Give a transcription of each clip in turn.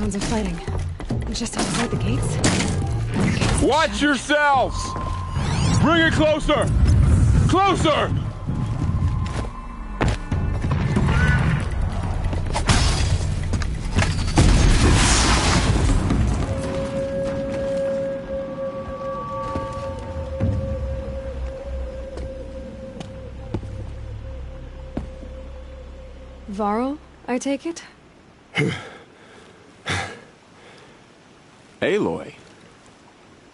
Sounds of fighting. Just outside the gates. Watch yourselves! Bring it closer! Closer! Varl, I take it? Aloy.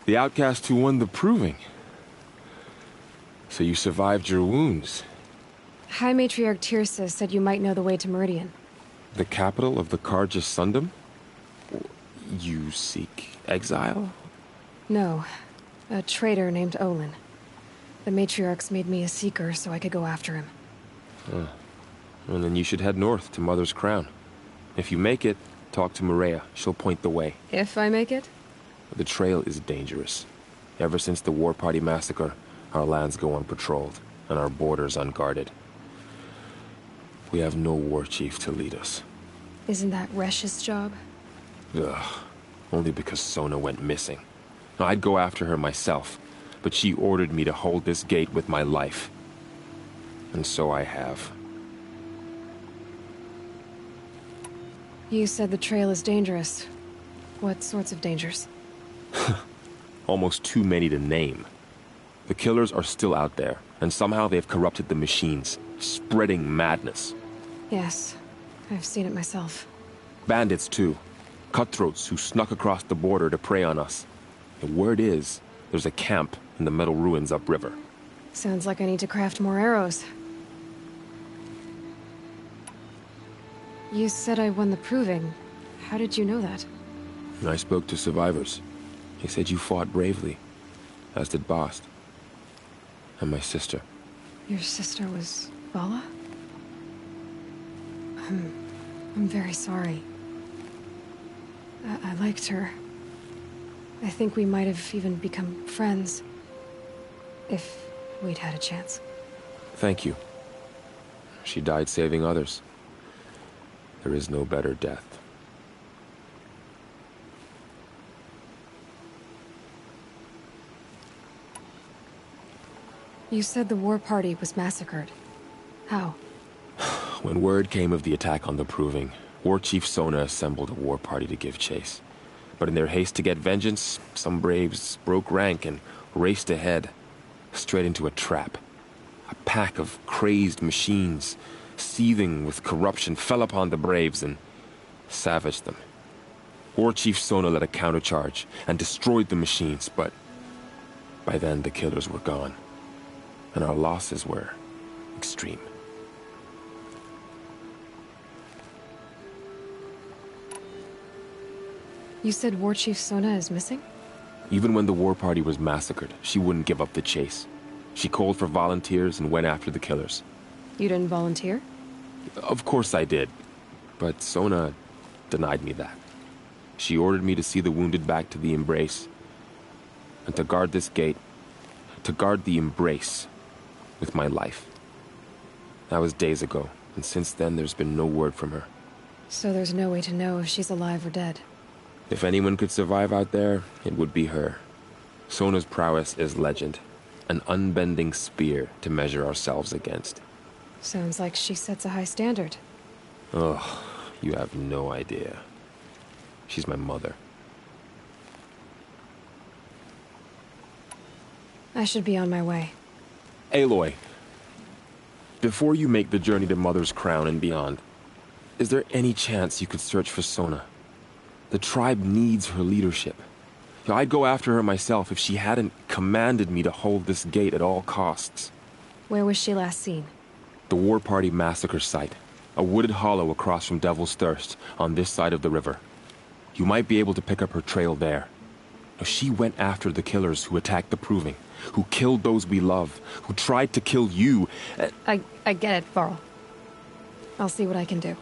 The outcast who won the proving. So you survived your wounds. High Matriarch Tirsa said you might know the way to Meridian. The capital of the Carja Sundom? You seek exile? No. A traitor named Olin. The Matriarchs made me a seeker so I could go after him. And then you should head north to Mother's Crown. If you make it, talk to Maria. She'll point the way. If I make it? The trail is dangerous. Ever since the War Party massacre, our lands go unpatrolled, and our borders unguarded. We have no war chief to lead us. Isn't that Resh's job? Ugh. Only because Sona went missing. I'd go after her myself, but she ordered me to hold this gate with my life. And so I have. You said the trail is dangerous. What sorts of dangers? Almost too many to name. The killers are still out there, and somehow they've corrupted the machines, spreading madness. Yes, I've seen it myself. Bandits, too. Cutthroats who snuck across the border to prey on us. The word is, there's a camp in the metal ruins upriver. Sounds like I need to craft more arrows. You said I won the proving. How did you know that? I spoke to survivors. They said you fought bravely, as did Bast. And my sister. Your sister was Vala? I'm very sorry. I liked her. I think we might have even become friends. If we'd had a chance. Thank you. She died saving others. There is no better death. You said the war party was massacred. How? When word came of the attack on the Proving, War Chief Sona assembled a war party to give chase. But in their haste to get vengeance, some braves broke rank and raced ahead, straight into a trap. A pack of crazed machines, seething with corruption, fell upon the braves and savaged them. War Chief Sona led a countercharge and destroyed the machines, but by then the killers were gone, and our losses were extreme. You said War Chief Sona is missing? Even when the war party was massacred, she wouldn't give up the chase. She called for volunteers and went after the killers. You didn't volunteer? Of course I did, but Sona denied me that. She ordered me to see the wounded back to the Embrace, and to guard this gate, to guard the Embrace with my life. That was days ago, and since then there's been no word from her. So there's no way to know if she's alive or dead. If anyone could survive out there, it would be her. Sona's prowess is legend, an unbending spear to measure ourselves against. Sounds like she sets a high standard. Oh, you have no idea. She's my mother. I should be on my way. Aloy, before you make the journey to Mother's Crown and beyond, is there any chance you could search for Sona? The tribe needs her leadership. I'd go after her myself if she hadn't commanded me to hold this gate at all costs. Where was she last seen? The War Party massacre site. A wooded hollow across from Devil's Thirst, on this side of the river. You might be able to pick up her trail there. She went after the killers who attacked the Proving, who killed those we love, who tried to kill you. I get it, Varl. I'll see what I can do.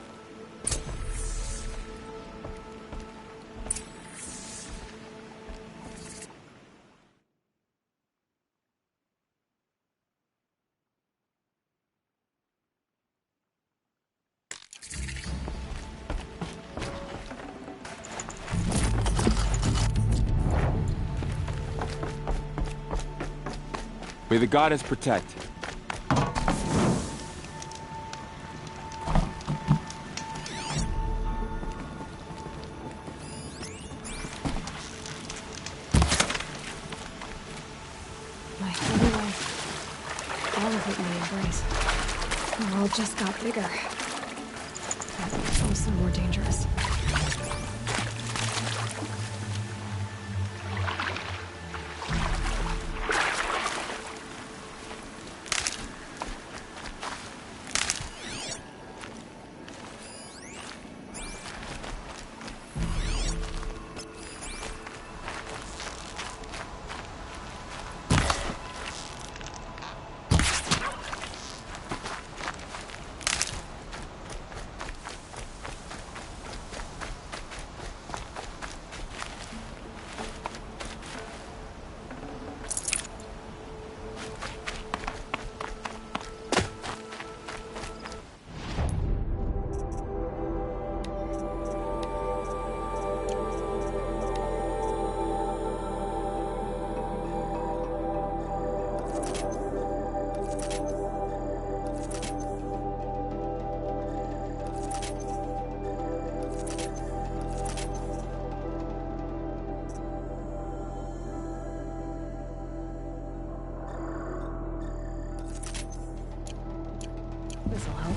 May the goddess protect. My whole life, all of it in the embrace. The world just got bigger. But also more dangerous. This'll help.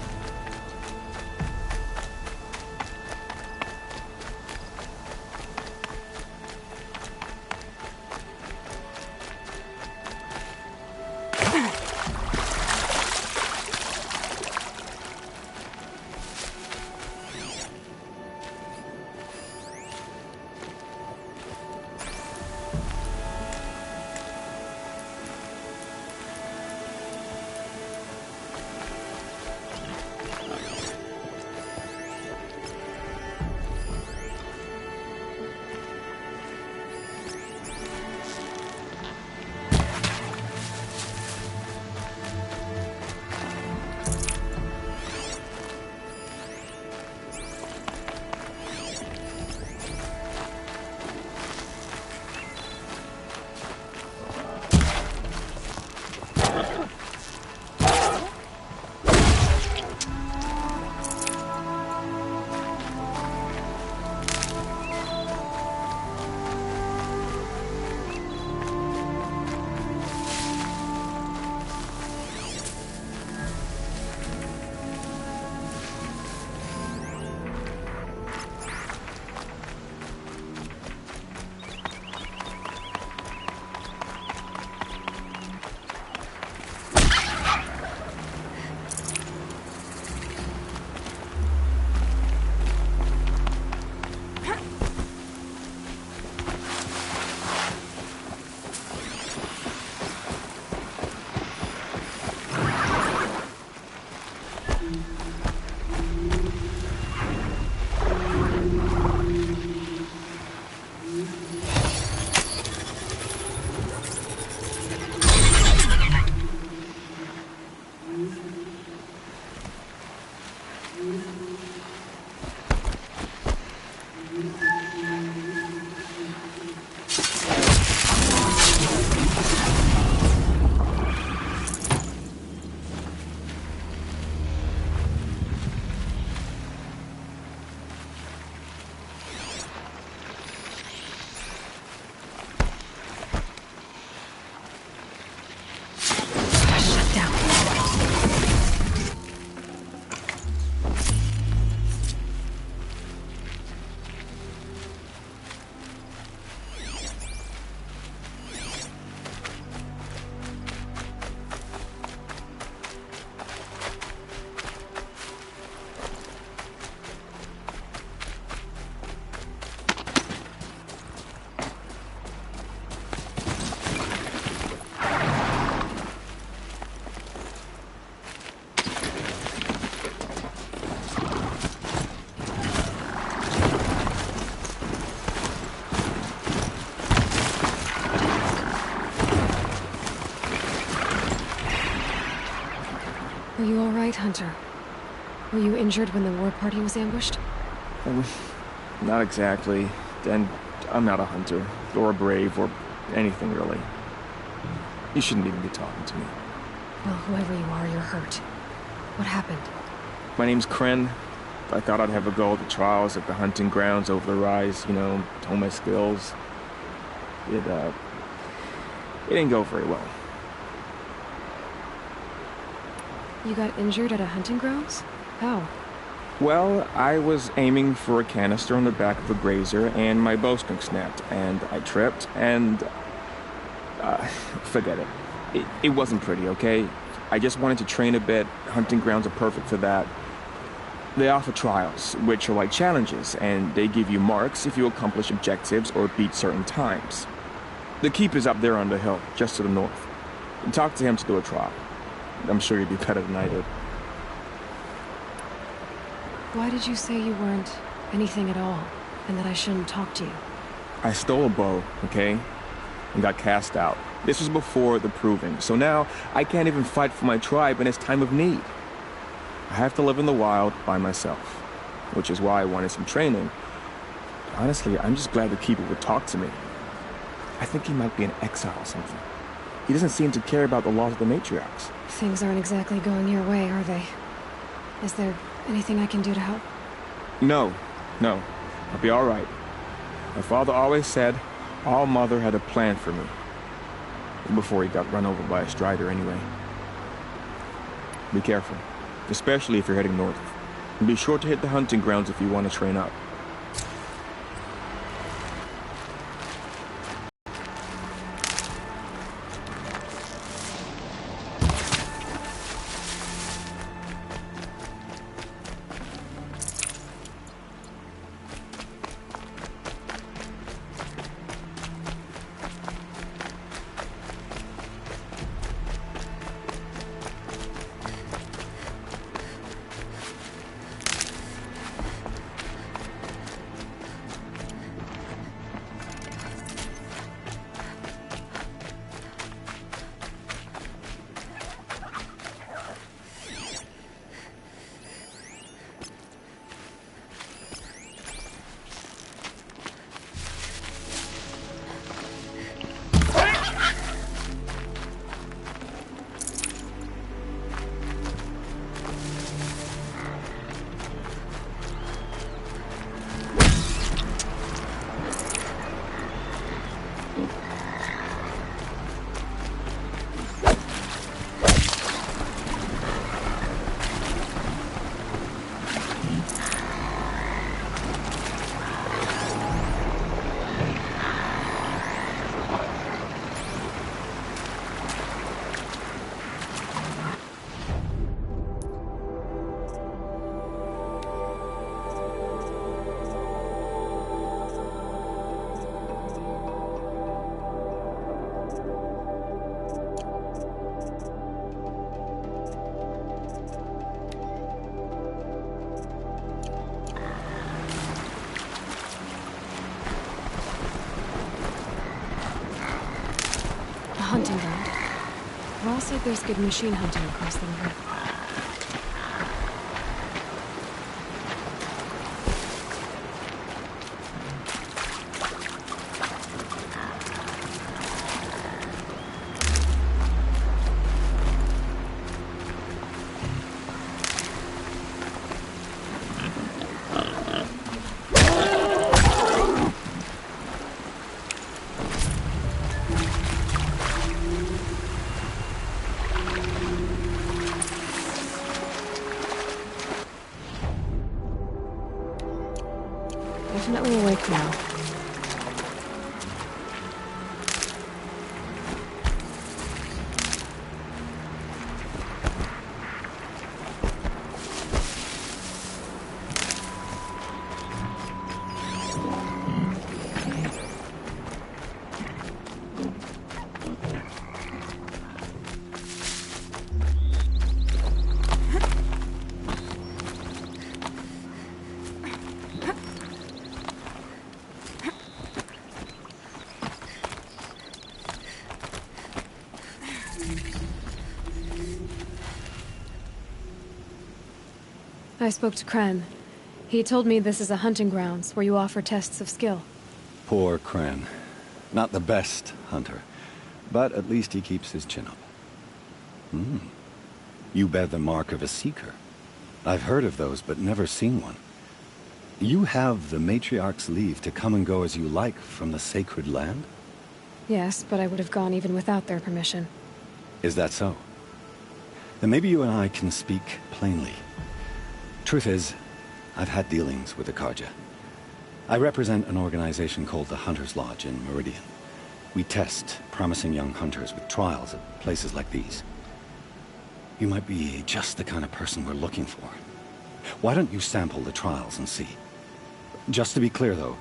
Are you all right, Hunter? Were you injured when the war party was ambushed? Not exactly. And I'm not a hunter, or a brave, or anything really. You shouldn't even be talking to me. Well, whoever you are, you're hurt. What happened? My name's Kren. I thought I'd have a go at the trials at the hunting grounds over the rise, you know, hone my skills. It didn't go very well. You got injured at a hunting grounds? How? Well, I was aiming for a canister on the back of a grazer, and my bowstring snapped, and I tripped, and... forget it. It wasn't pretty, okay? I just wanted to train a bit. Hunting grounds are perfect for that. They offer trials, which are like challenges, and they give you marks if you accomplish objectives or beat certain times. The keep is up there on the hill, just to the north. Talk to him to do a trial. I'm sure you'd do better than I did. Why did you say you weren't anything at all, and that I shouldn't talk to you? I stole a bow, okay? And got cast out. This was before the proving, so now I can't even fight for my tribe in its time of need. I have to live in the wild by myself, which is why I wanted some training. Honestly, I'm just glad the keeper would talk to me. I think he might be in exile or something. He doesn't seem to care about the laws of the matriarchs. Things aren't exactly going your way, are they? Is there anything I can do to help? No. I'll be all right. My father always said All Mother had a plan for me. Before he got run over by a strider anyway. Be careful, especially if you're heading north. And be sure to hit the hunting grounds if you want to train up. Hunting ground. Ross said there's good machine hunting across the river. Definitely awake now. I spoke to Kren. He told me this is a hunting grounds where you offer tests of skill. Poor Kren. Not the best hunter. But at least he keeps his chin up. You bear the mark of a seeker. I've heard of those, but never seen one. You have the Matriarch's leave to come and go as you like from the sacred land? Yes, but I would have gone even without their permission. Is that so? Then maybe you and I can speak plainly. Truth is, I've had dealings with the Carja. I represent an organization called the Hunter's Lodge in Meridian. We test promising young hunters with trials at places like these. You might be just the kind of person we're looking for. Why don't you sample the trials and see? Just to be clear, though,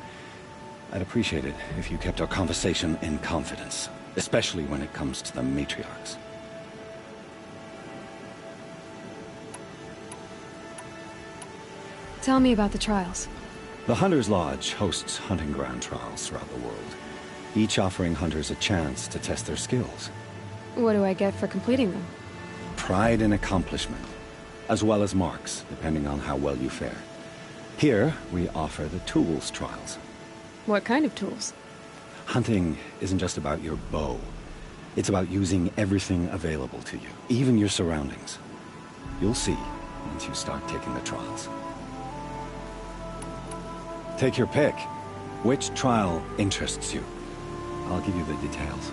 I'd appreciate it if you kept our conversation in confidence, especially when it comes to the Matriarchs. Tell me about the trials. The Hunter's Lodge hosts hunting ground trials throughout the world, each offering hunters a chance to test their skills. What do I get for completing them? Pride in accomplishment, as well as marks, depending on how well you fare. Here, we offer the tools trials. What kind of tools? Hunting isn't just about your bow. It's about using everything available to you, even your surroundings. You'll see once you start taking the trials. Take your pick. Which trial interests you? I'll give you the details.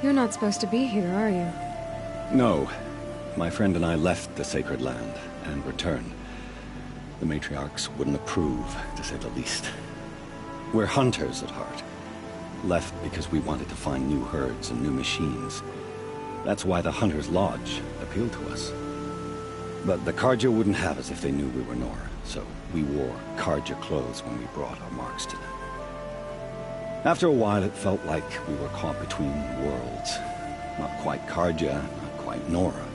You're not supposed to be here, are you? No. My friend and I left the Sacred Land and returned. The Matriarchs wouldn't approve, to say the least. We're hunters at heart. Left because we wanted to find new herds and new machines. That's why the Hunter's Lodge appealed to us. But the Carja wouldn't have us if they knew we were Nora, so we wore Carja clothes when we brought our marks to them. After a while, it felt like we were caught between worlds. Not quite Carja, not quite Nora.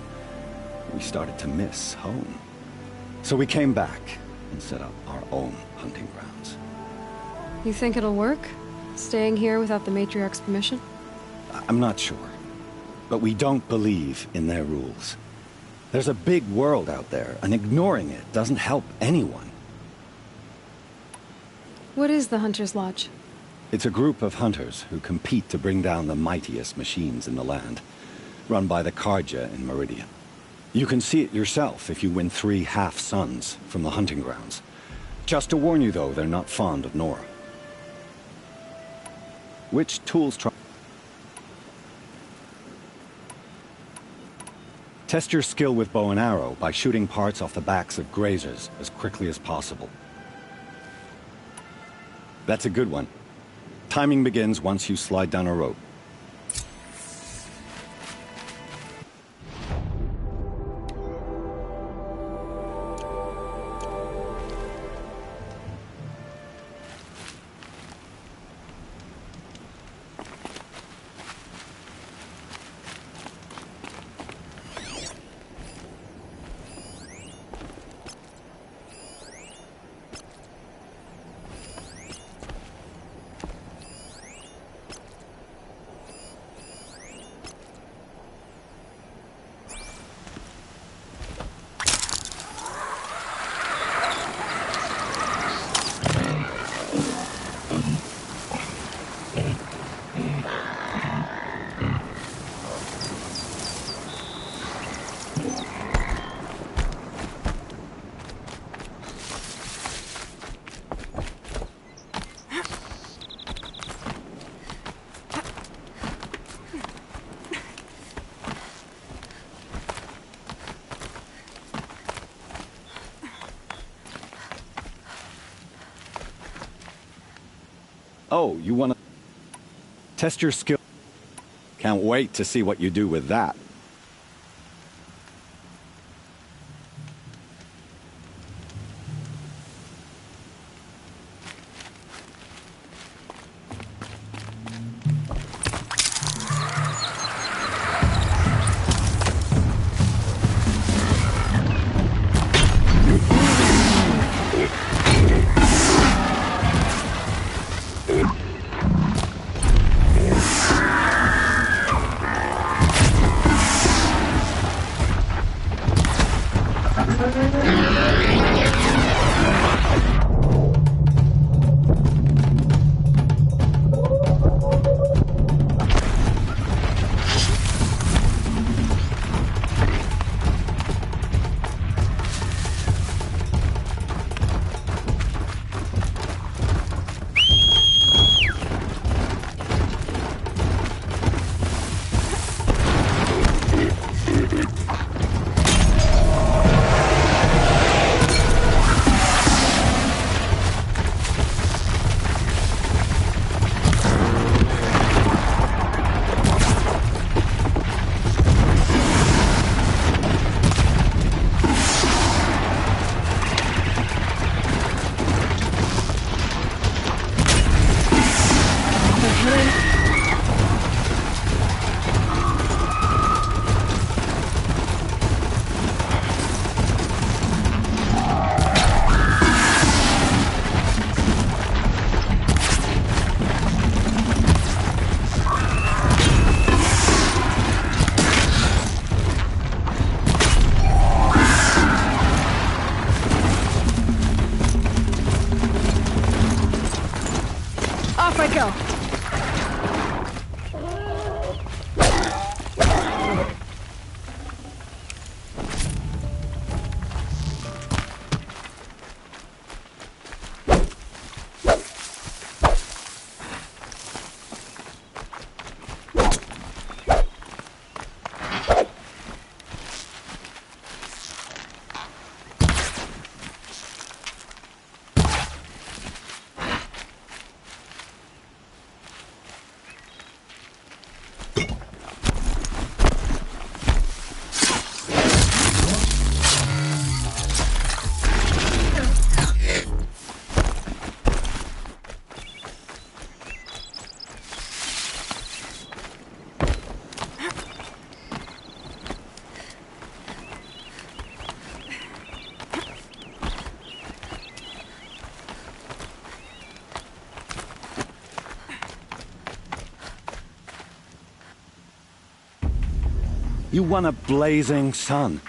We started to miss home. So we came back and set up our own hunting grounds. You think it'll work? Staying here without the Matriarch's permission? I'm not sure. But we don't believe in their rules. There's a big world out there, and ignoring it doesn't help anyone. What is the Hunter's Lodge? It's a group of hunters who compete to bring down the mightiest machines in the land, run by the Carja in Meridian. You can see it yourself if you win 3 half-suns from the hunting grounds. Just to warn you, though, they're not fond of Nora. Which tools Test your skill with bow and arrow by shooting parts off the backs of grazers as quickly as possible. That's a good one. Timing begins once you slide down a rope. Oh, you want to test your skill? Can't wait to see what you do with that. Off I go. You won a blazing sun.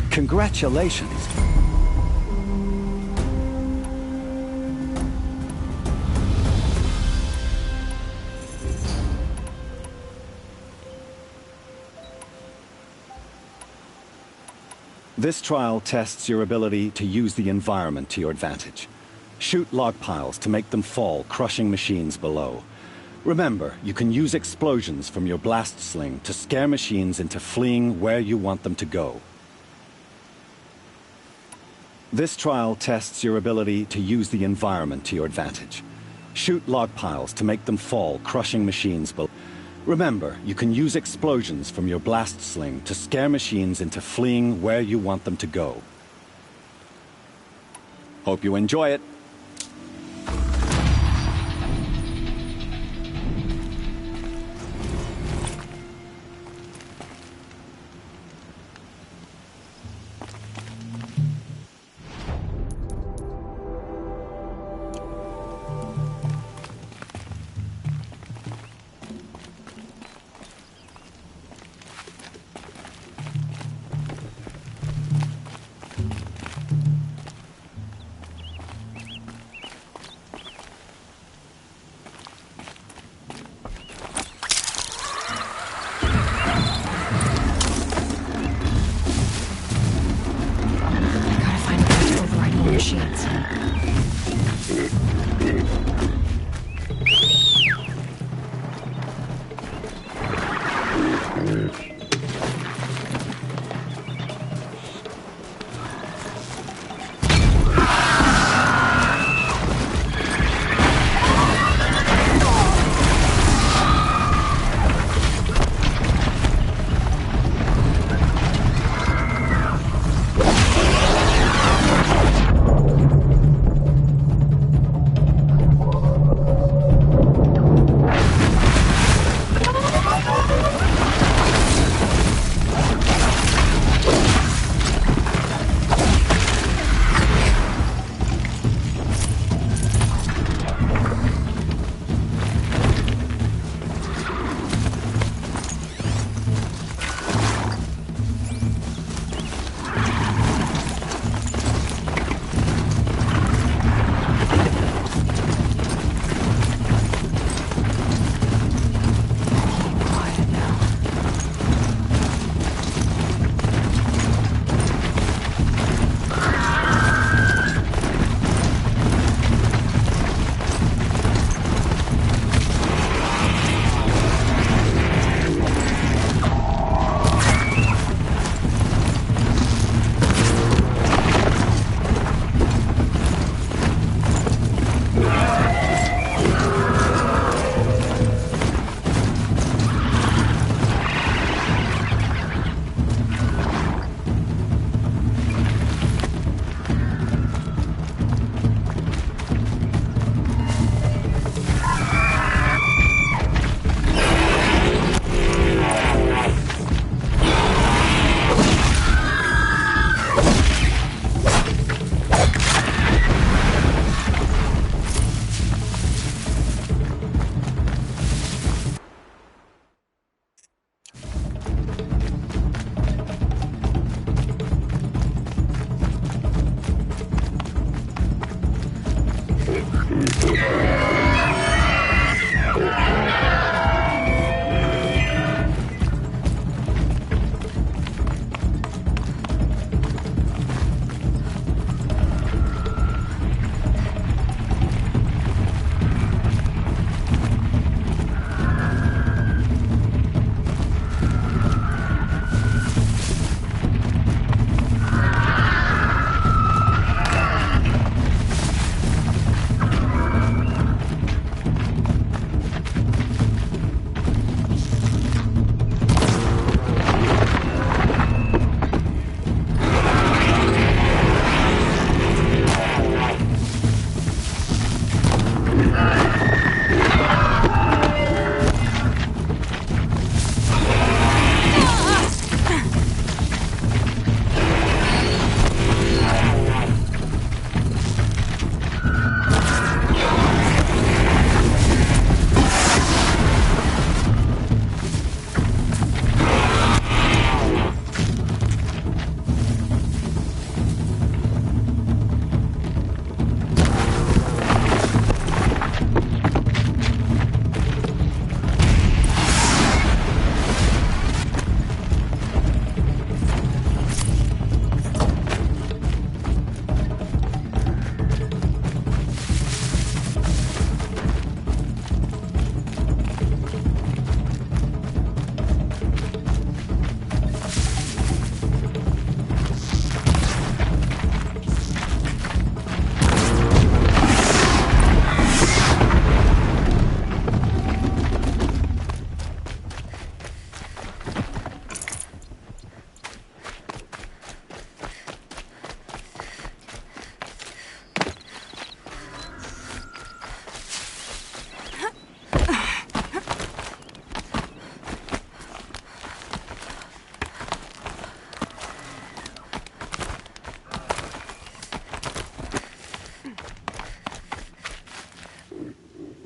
Congratulations. This trial tests your ability to use the environment to your advantage. Shoot log piles to make them fall, crushing machines below. Remember, you can use explosions from your blast sling to scare machines into fleeing where you want them to go. This trial tests your ability to use the environment to your advantage. Shoot log piles to make them fall, crushing machines below. Remember, you can use explosions from your blast sling to scare machines into fleeing where you want them to go. Hope you enjoy it.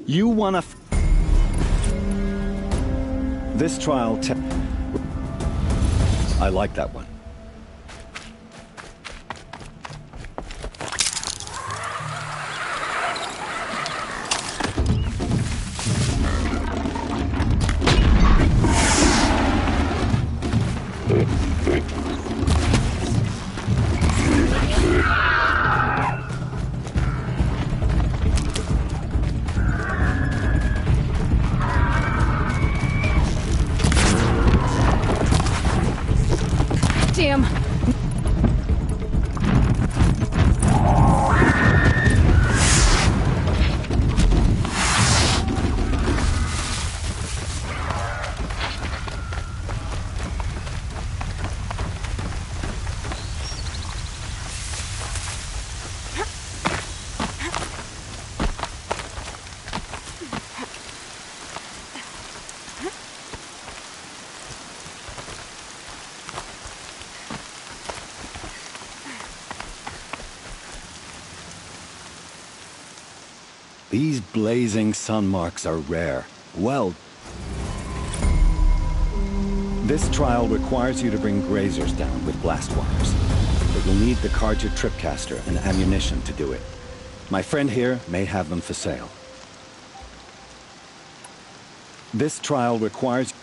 You wanna This trial I like that one. Damn. These blazing sun marks are rare. Well, this trial requires you to bring grazers down with blast wires. But you'll need the Carja tripcaster and ammunition to do it. My friend here may have them for sale. This trial requires...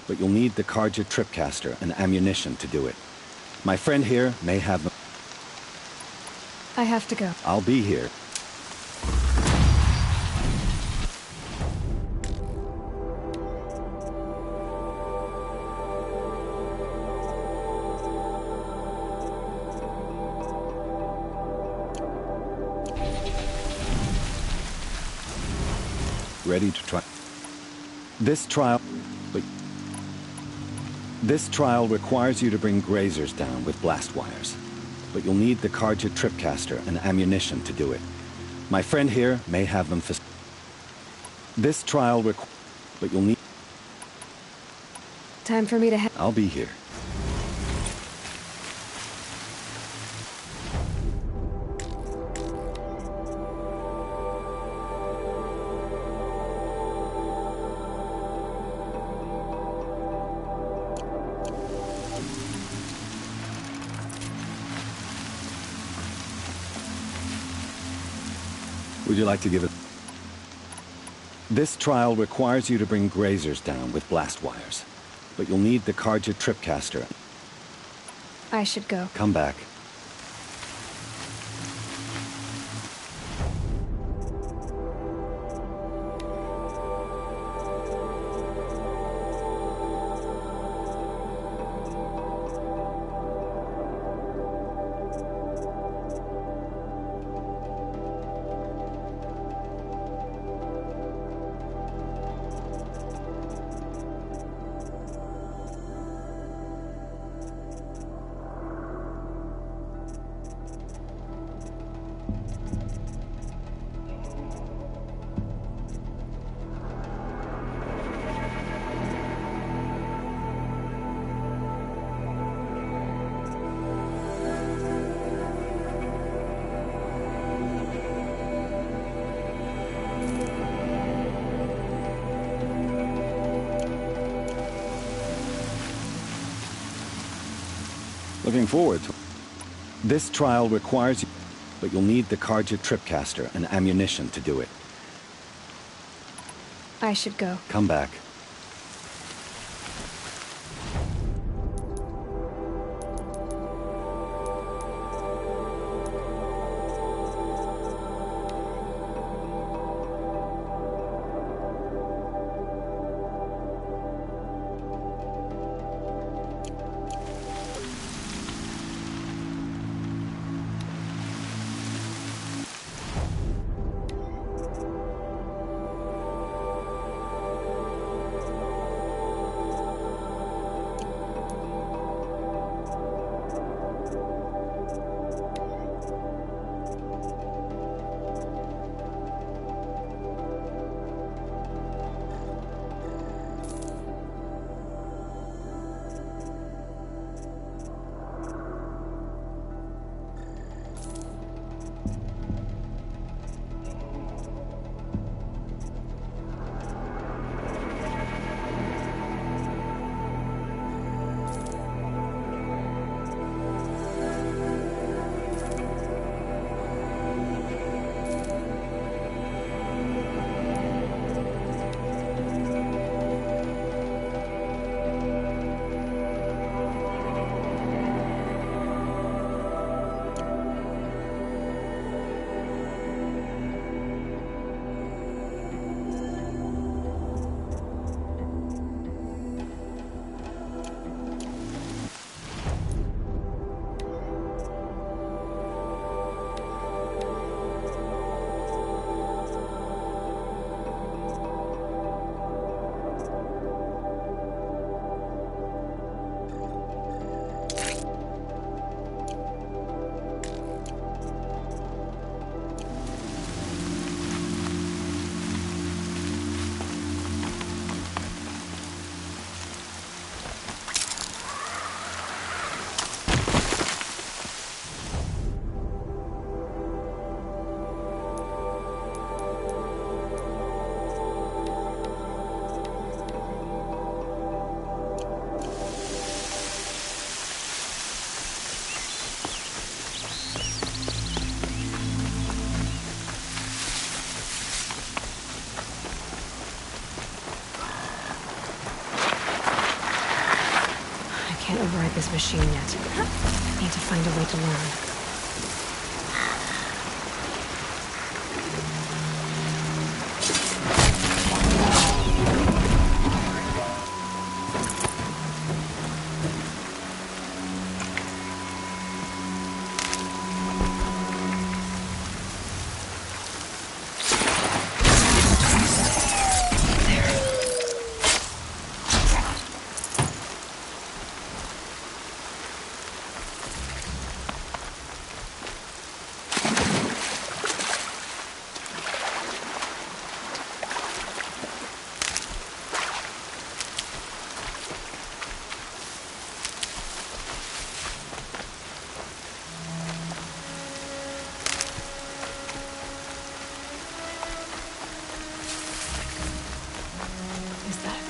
but you'll need the Carja tripcaster and ammunition to do it. My friend here may have them... I have to go. I'll be here. Ready to try. This trial requires you to bring grazers down with blast wires. But you'll need the Carja tripcaster and ammunition to do it. My friend here may have them for... This trial but you'll need... Time for me to head. I'll be here. Would you like to give it... This trial requires you to bring grazers down with blast wires. But you'll need the Carja tripcaster. I should go. Come back. Looking forward to... This trial requires you... but you'll need the Carja tripcaster and ammunition to do it. I should go. Come back. can't override this machine yet. Need to find a way to learn.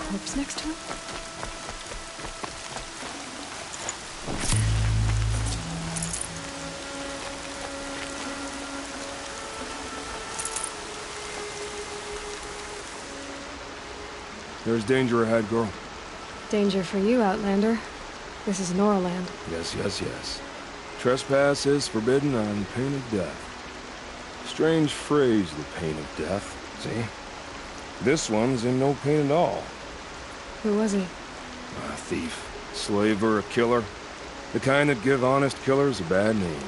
Corpse next to him? There's danger ahead, girl. Danger for you, Outlander. This is Noraland. Yes, yes, yes. Trespass is forbidden on pain of death. Strange phrase, the pain of death. See? This one's in no pain at all. Who was he? A thief, slaver, a killer. The kind that give honest killers a bad name.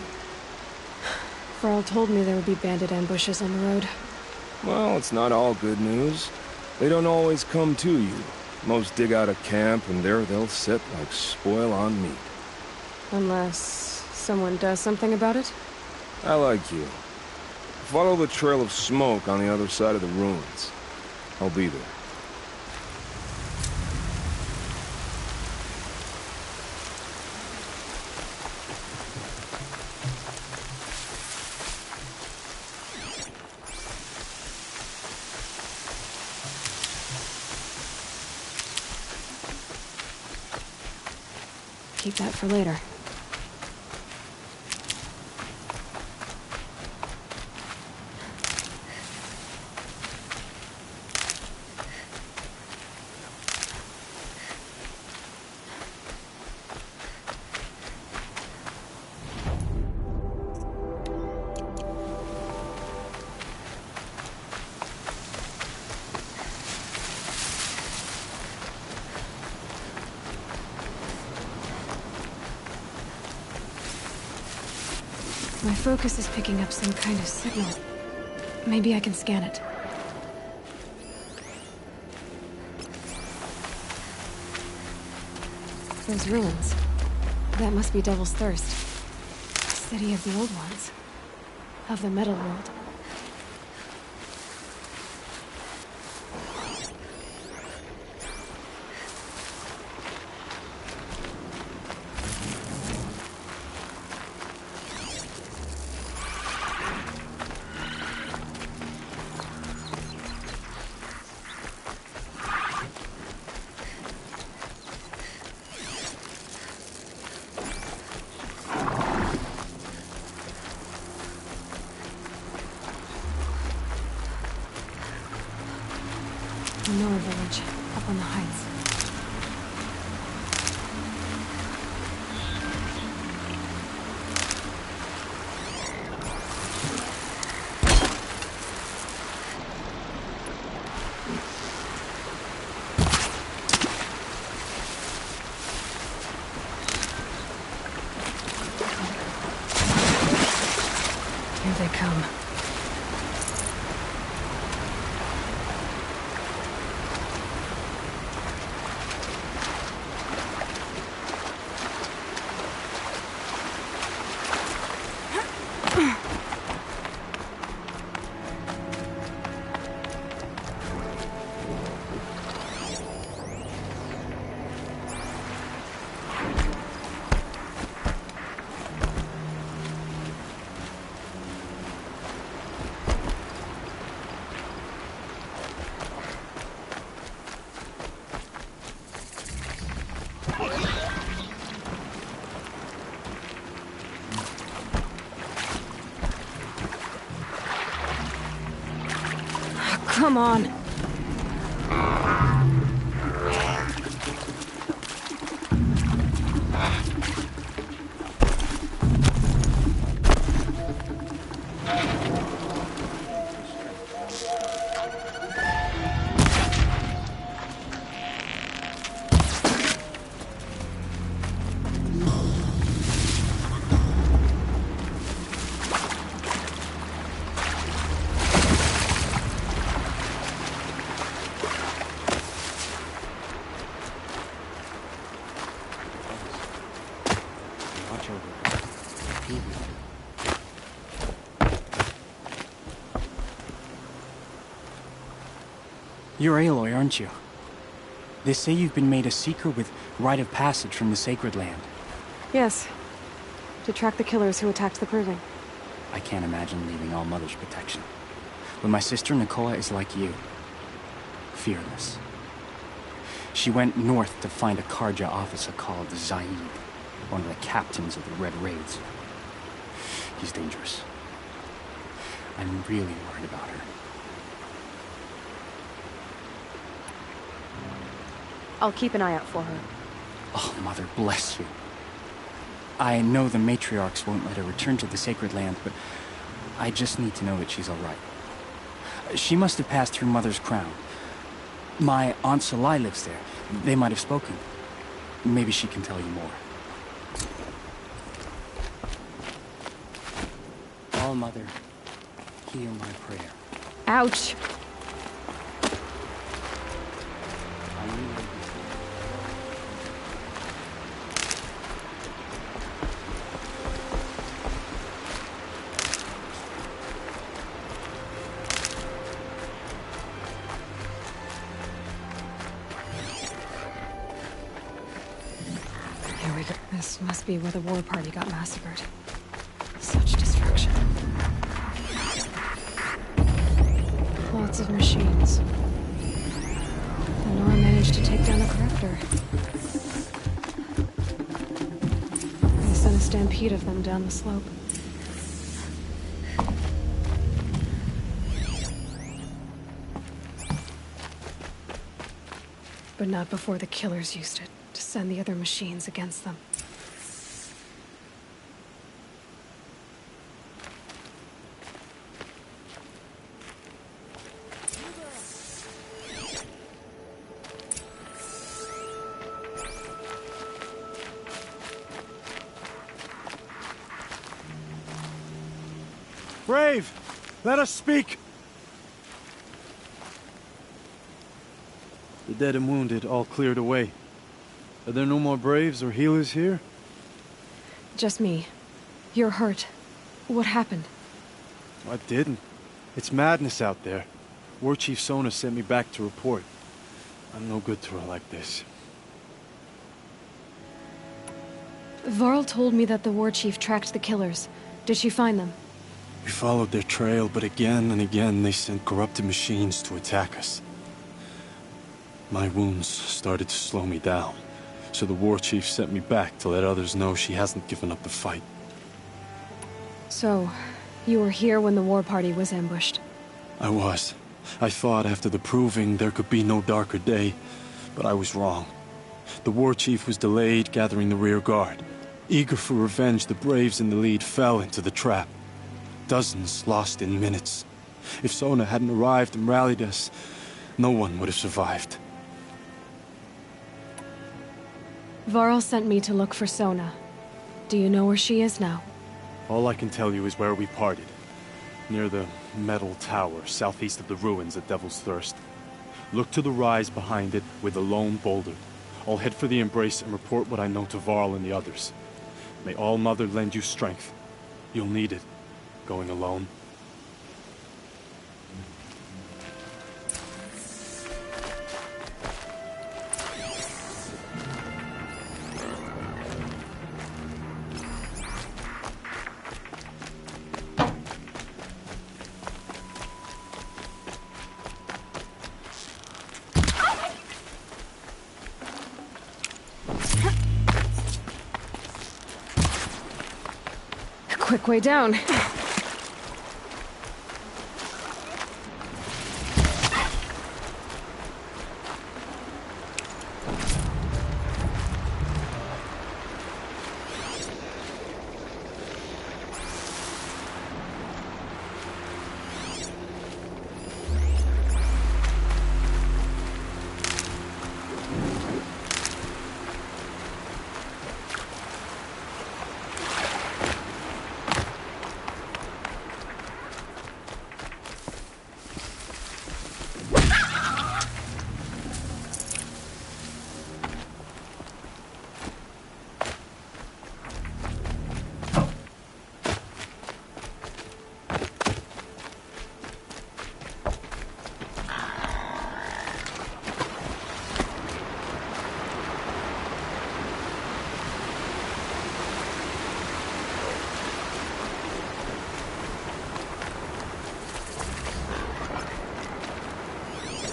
Varl told me there would be bandit ambushes on the road. Well, it's not all good news. They don't always come to you. Most dig out a camp, and there they'll sit like spoil on meat. Unless someone does something about it? I like you. Follow the trail of smoke on the other side of the ruins. I'll be there. Keep that for later. My focus is picking up some kind of signal. Maybe I can scan it. Those ruins. That must be Devil's Thirst. The city of the old ones. Of the metal world. The Nora village, up on the heights. Here they come. Come on. watch over her. Repeatedly. You're Aloy, aren't you? They say you've been made a seeker with rite of passage from the Sacred Land. Yes. To track the killers who attacked the Proving. I can't imagine leaving All Mother's protection. But my sister Nakoa is like you. Fearless. She went north to find a Karja officer called Zaid, one of the captains of the Red Raids. He's dangerous. I'm really worried about her. I'll keep an eye out for her. Oh, Mother bless you. I know the matriarchs won't let her return to the Sacred Land, but I just need to know that she's all right. She must have passed through Mother's crown. My Aunt Salai lives there. They might have spoken. Maybe she can tell you more. All Mother, hear my prayer. Ouch! I knew you'd be Here we go. This must be where the war party got massacred. Such destruction. Lots of machines. And Nora managed to take down the corruptor. They sent a stampede of them down the slope. But not before the killers used it to send the other machines against them. Brave! Let us speak! The dead and wounded all cleared away. Are there no more Braves or healers here? Just me. You're hurt. What happened? I didn't. It's madness out there. War Chief Sona sent me back to report. I'm no good to her like this. Varl told me that the war chief tracked the killers. Did she find them? We followed their trail, but again and again they sent corrupted machines to attack us. My wounds started to slow me down, so the war chief sent me back to let others know she hasn't given up the fight. So, you were here when the war party was ambushed? I was. I thought after the Proving there could be no darker day, but I was wrong. The war chief was delayed gathering the rear guard. Eager for revenge, the Braves in the lead fell into the trap. Dozens lost in minutes. If Sona hadn't arrived and rallied us, no one would have survived. Varl sent me to look for Sona. Do you know where she is now? All I can tell you is where we parted. Near the metal tower, southeast of the ruins at Devil's Thirst. Look to the rise behind it with a lone boulder. I'll head for the Embrace and report what I know to Varl and the others. May All Mother lend you strength. You'll need it, going alone. Quick way down.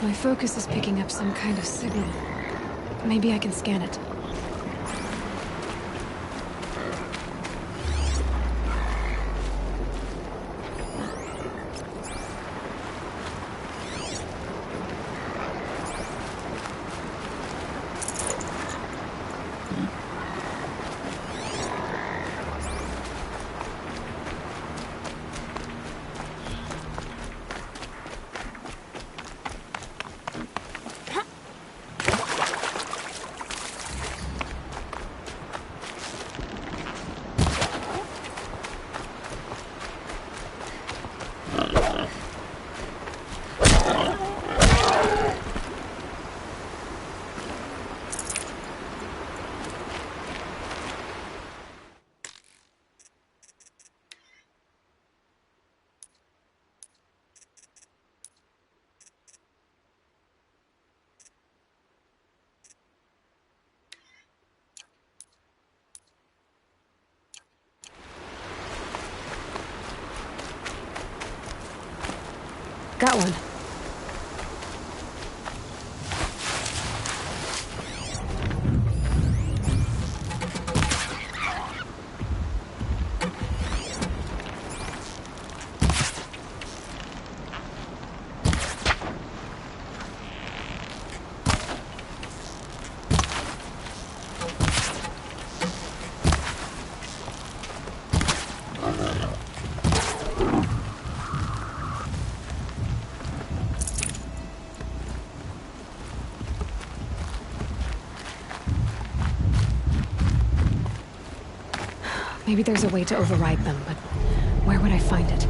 My focus is picking up some kind of signal. Maybe I can scan it. Got one. Maybe there's a way to override them, but where would I find it?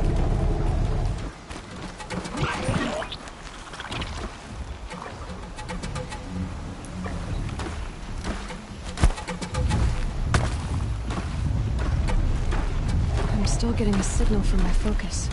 I'm still getting a signal from my focus.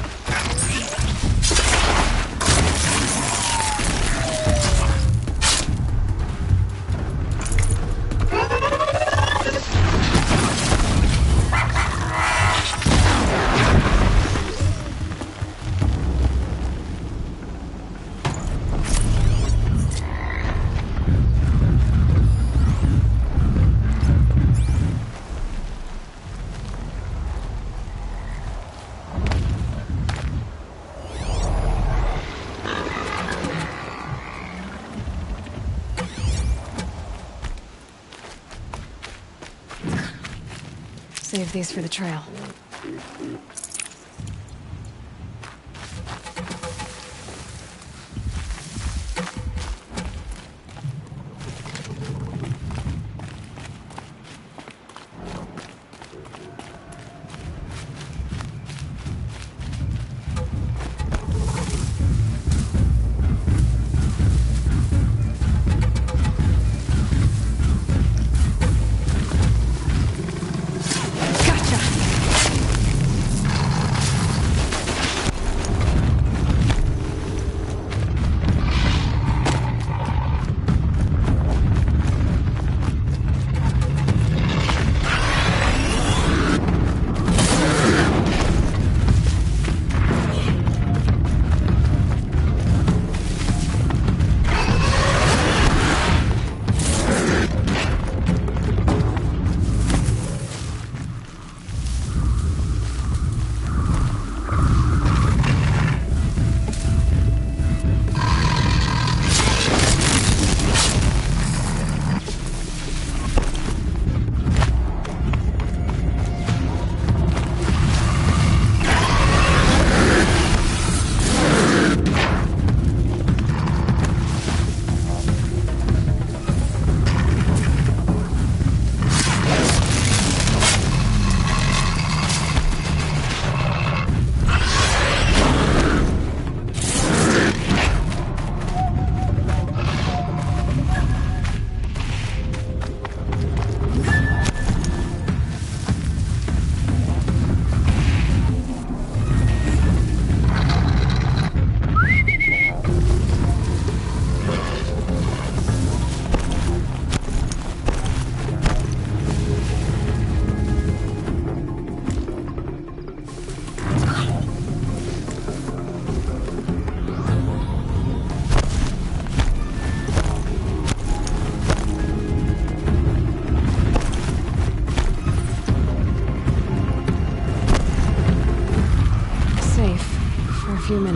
Save these for the trail.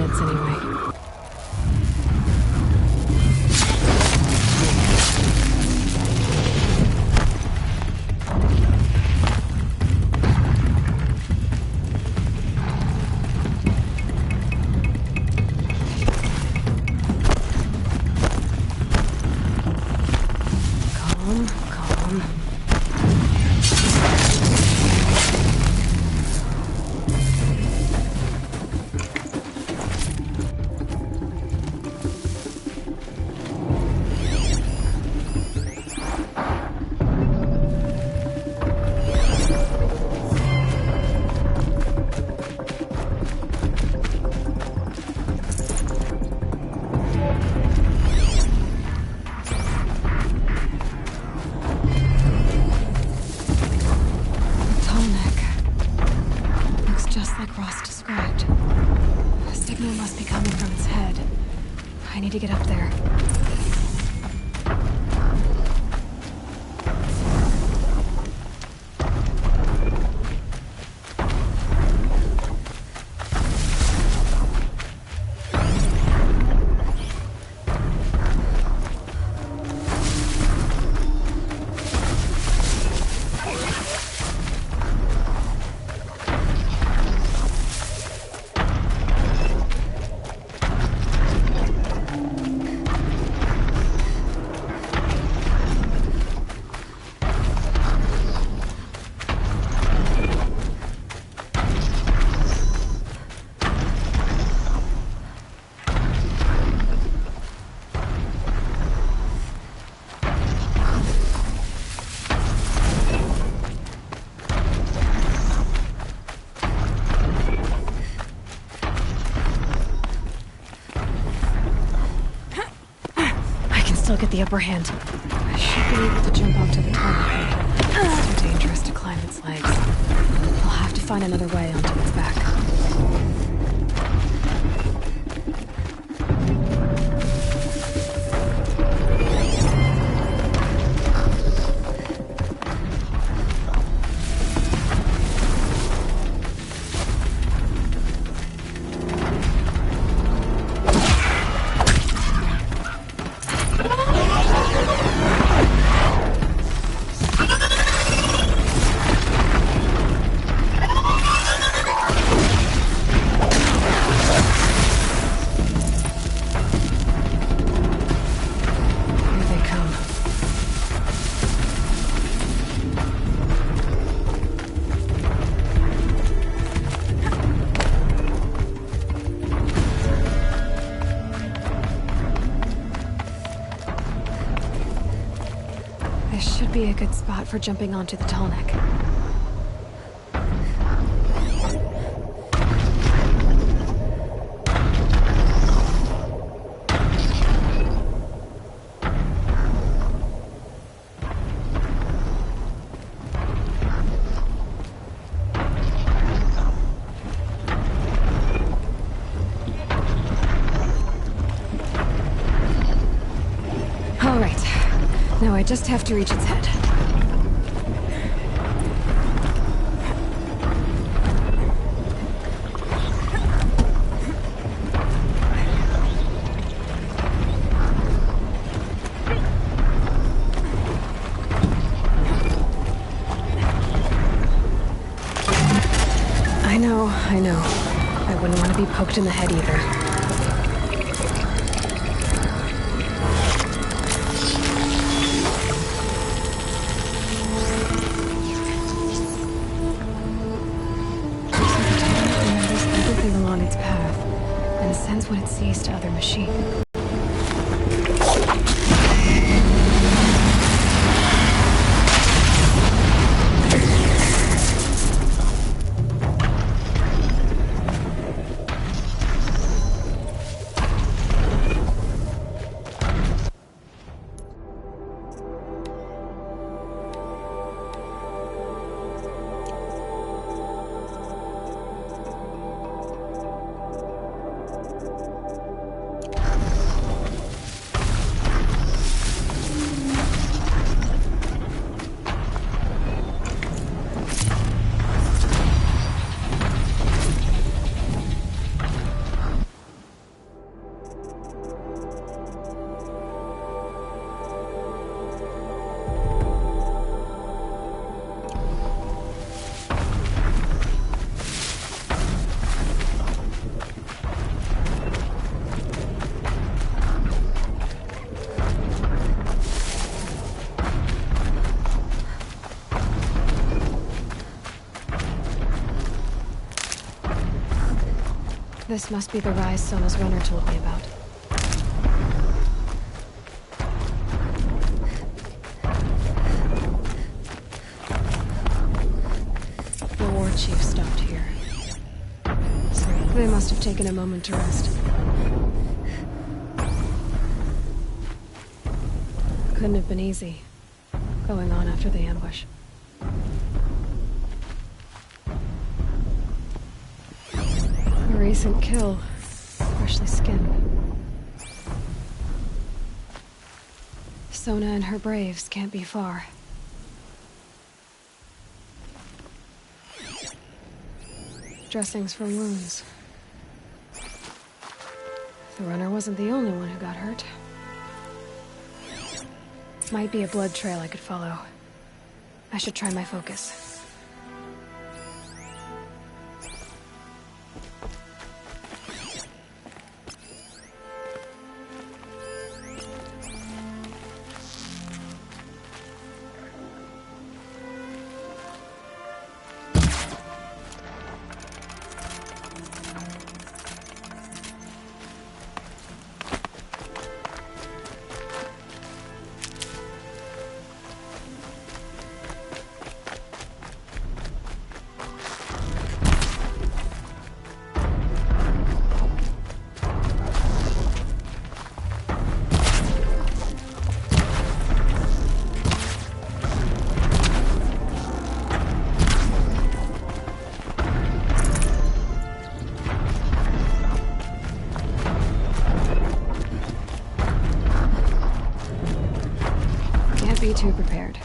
minutes anyway. Calm. I need to get up there. Still get the upper hand. I should be able to jump onto the target. It's too dangerous to climb its legs. I'll have to find another way onto its back. This should be a good spot for jumping onto the tall neck. All right. Now I just have to reach its head. I know. I wouldn't want to be poked in the head either. Along its path, and sends what it sees to other machines. This must be the rise Sona's runner told me about. The war chief stopped here. So they must have taken a moment to rest. Couldn't have been easy, going on after the ambush. A recent kill, freshly skinned. Sona and her braves can't be far. Dressings for wounds. The runner wasn't the only one who got hurt. Might be a blood trail I could follow. I should try my focus. Be too prepared.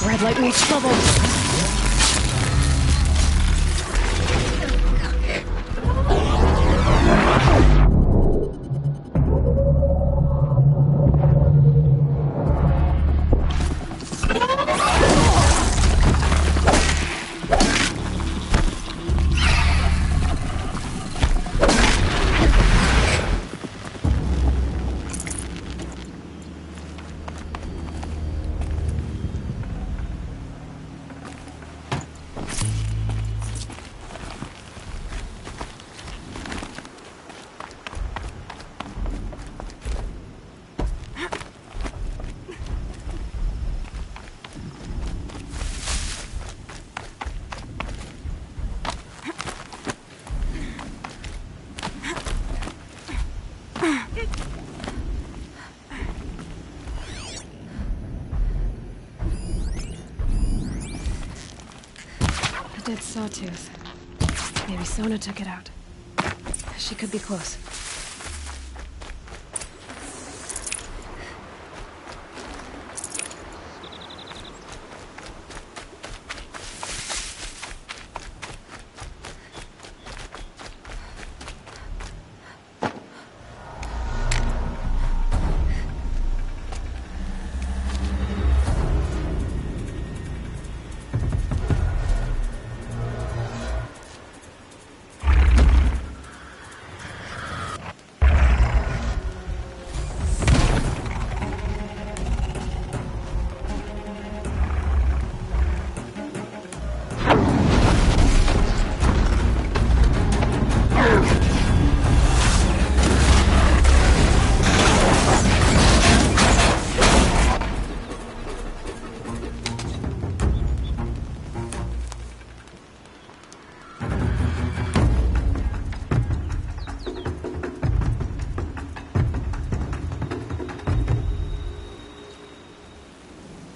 Red light means trouble. Dead sawtooth. Maybe Sona took it out. She could be close.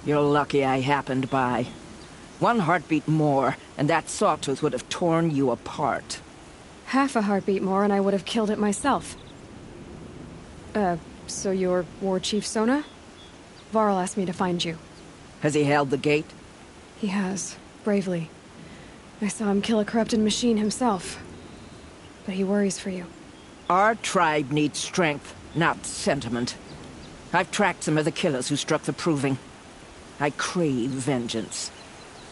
You're lucky I happened by. One heartbeat more, and that sawtooth would have torn you apart. Half a heartbeat more and I would have killed it myself. So you're War Chief Sona? Varl asked me to find you. Has he held the gate? He has, bravely. I saw him kill a corrupted machine himself. But he worries for you. Our tribe needs strength, not sentiment. I've tracked some of the killers who struck the Proving. I crave vengeance.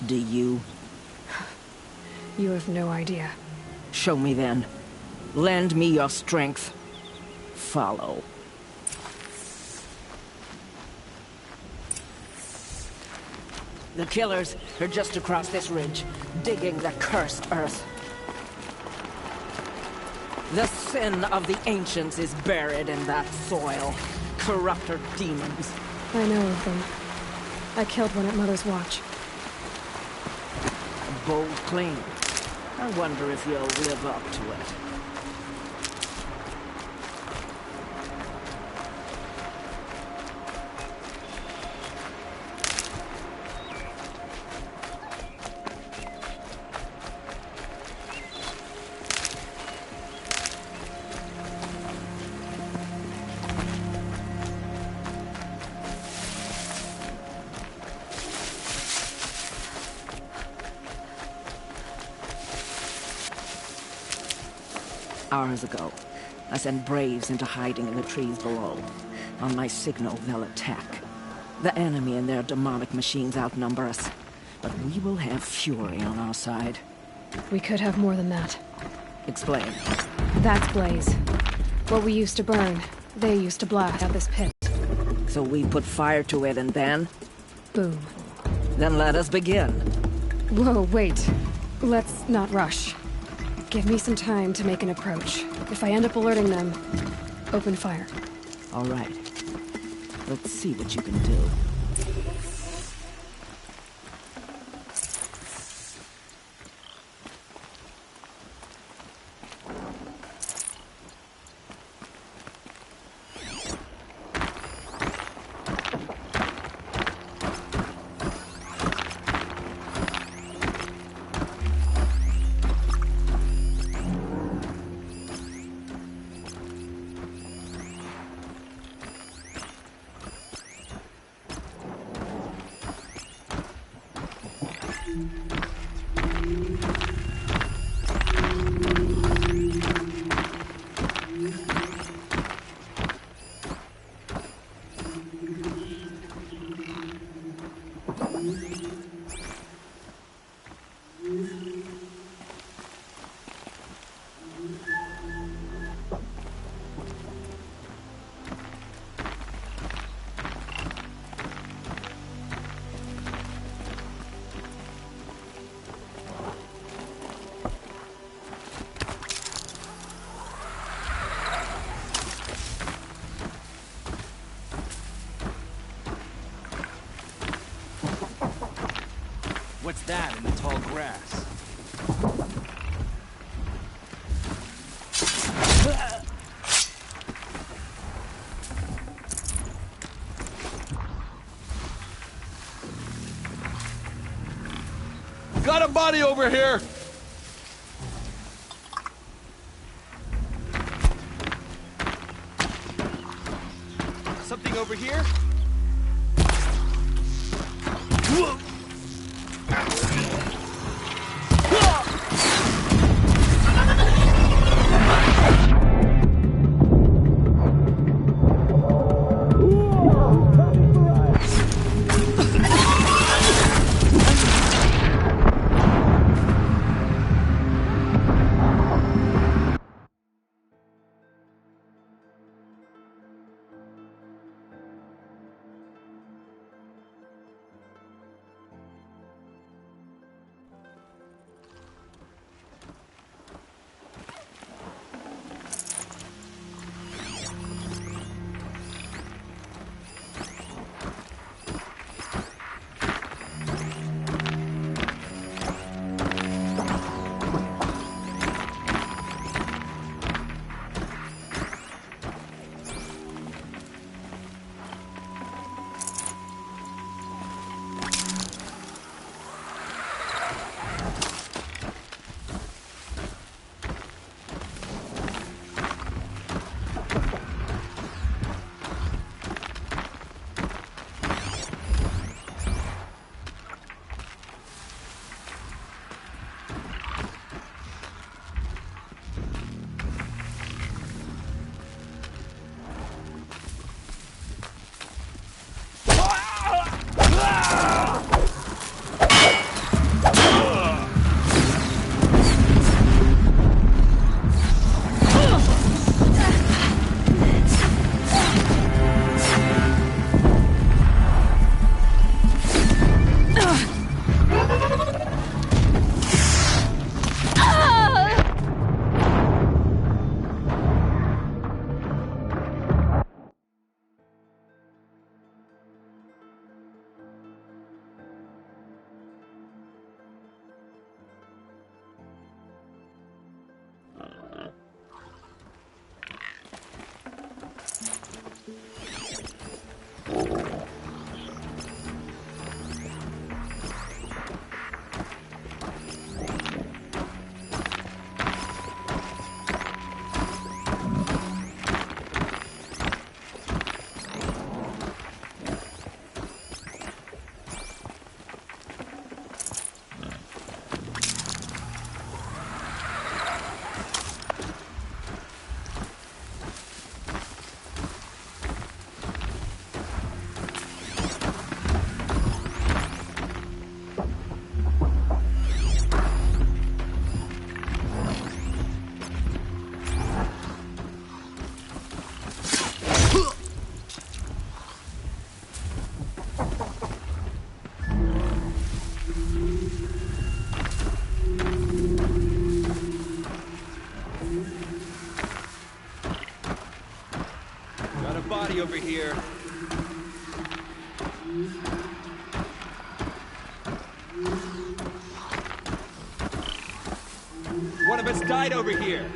Do you? You have no idea. Show me then. Lend me your strength. Follow. The killers are just across this ridge, digging the cursed earth. The sin of the ancients is buried in that soil. Corrupter demons. I know of them. I killed one at Mother's Watch. A bold claim. I wonder if you'll live up to it. Hours ago, I sent Braves into hiding in the trees below. On my signal, they'll attack. The enemy and their demonic machines outnumber us, but we will have fury on our side. We could have more than that. Explain. That's Blaze. What we used to burn, they used to blast out this pit. So we put fire to it and then? Boom. Then let us begin. Whoa, wait. Let's not rush. Give me some time to make an approach. If I end up alerting them, open fire. All right. Let's see what you can do. What's that in the tall grass? Got a body over here! Something over here? Got a body over here. One of us died over here.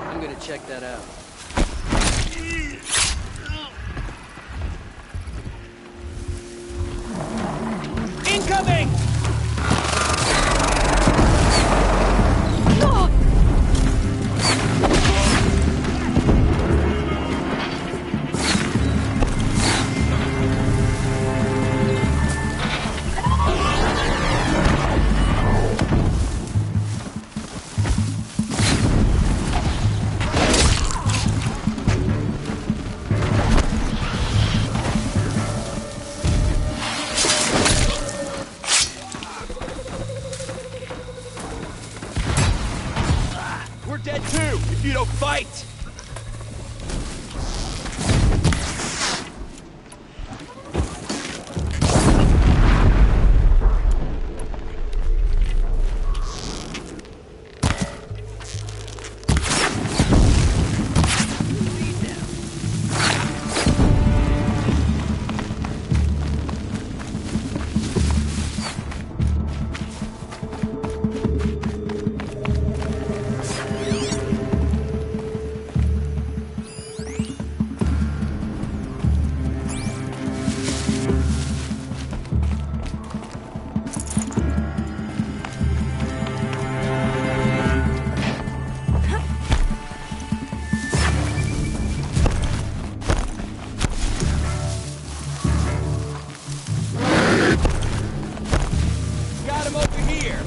I'm gonna check that out. Incoming! We're dead too, if you don't fight! Got him over here!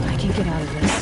I can get out of this.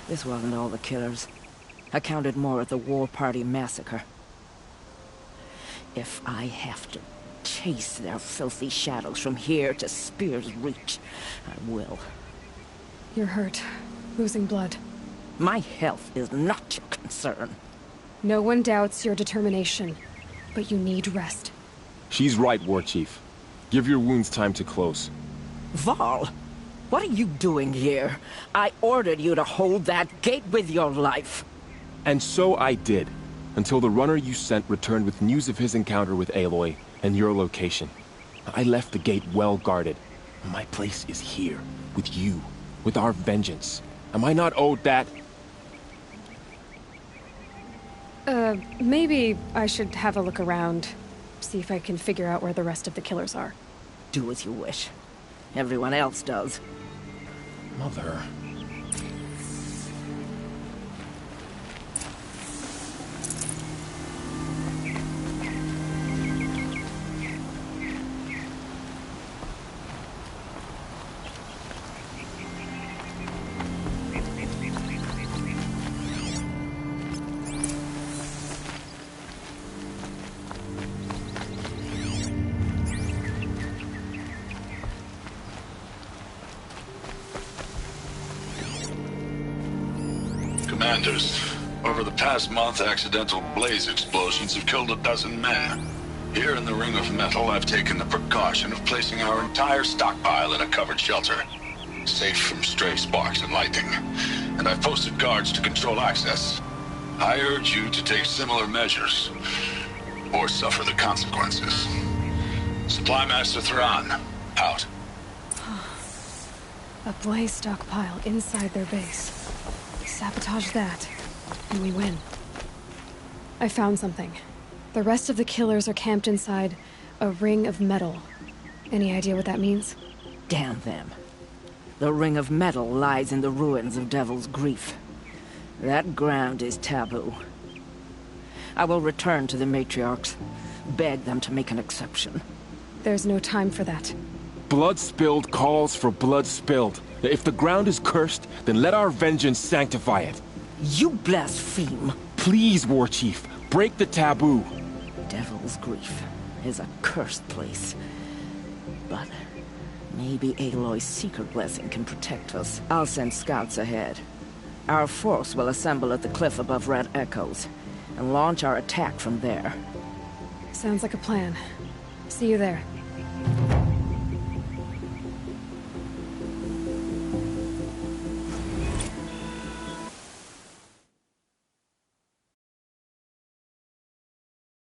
This wasn't all the killers. I counted more at the War Party massacre. If I have to chase their filthy shadows from here to Spear's Reach, I will. You're hurt. Losing blood. My health is not your concern. No one doubts your determination, but you need rest. She's right, War Chief. Give your wounds time to close. Varl, what are you doing here? I ordered you to hold that gate with your life. And so I did, until the runner you sent returned with news of his encounter with Aloy and your location. I left the gate well guarded. My place is here, with you, with our vengeance. Am I not owed that? Maybe I should have a look around. See if I can figure out where the rest of the killers are. Do as you wish. Everyone else does. Mother... Commanders, over the past month, accidental blaze explosions have killed 12 men. Here in the Ring of Metal, I've taken the precaution of placing our entire stockpile in a covered shelter, safe from stray sparks and lightning, and I've posted guards to control access. I urge you to take similar measures, or suffer the consequences. Supply Master Thrawn, out. A blaze stockpile inside their base. Sabotage that, and we win. I found something. The rest of the killers are camped inside a ring of metal. Any idea what that means? Damn them. The Ring of Metal lies in the ruins of Devil's Grief. That ground is taboo. I will return to the Matriarchs, beg them to make an exception. There's no time for that. Blood spilled calls for blood spilled. If the ground is cursed, then let our vengeance sanctify it. You blaspheme! Please, War Chief, break the taboo. Devil's Grief is a cursed place. But maybe Aloy's secret blessing can protect us. I'll send scouts ahead. Our force will assemble at the cliff above Red Echoes, and launch our attack from there. Sounds like a plan. See you there.